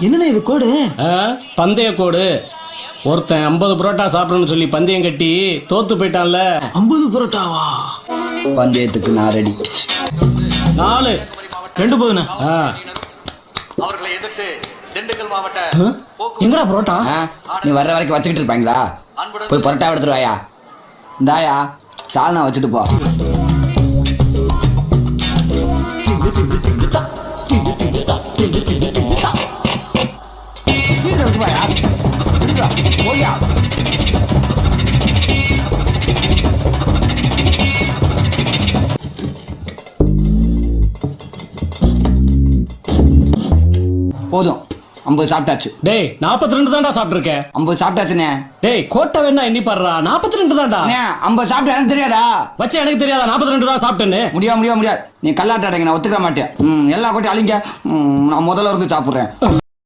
என்னண்ணே இது கோடு? பந்தய கோடு. ஒருத்தன் 50 புரோட்டா சாப்பிடணும்னு சொல்லி பந்தயம் கட்டி தோத்து போயிட்டான்ல. 50 புரோட்டாவா? பந்தயத்துக்கு நான் ரெடி. 4 2 போதுண்ணே. அவர்களை எதிர்த்து திண்டுக்கல் மாவட்ட எங்கடா புரோட்டா? நீ வர்ற வரைக்கும் வச்சுக்கிட்டு இருப்பாங்களா? போய் புரோட்டா எடுத்துட்டு வாயா. இந்தாயா சால்னா வச்சுட்டு போ. போதும் 50 சாப்பிட்டாச்சு. டேய் 42 தான்டா சாப்பிட்டுருக்கேன். 50 சாப்பிட்டாச்சுண்ணே. டேய் கோட்டை வேணா எண்ணி பாடுறா. 42 தான்டா. 50 சாப்பிட்டு எனக்கு தெரியாதா? வச்சு எனக்கு தெரியாதா 42 தான் சாப்பிட்டேன்னு? முடியாது. நீ கல்லாட்ட அடைங்க, நான் ஒத்துக்க மாட்டேன். எல்லா கோட்டையும் அழிங்க. நான் முதல்ல இருந்து சாப்பிட்றேன்.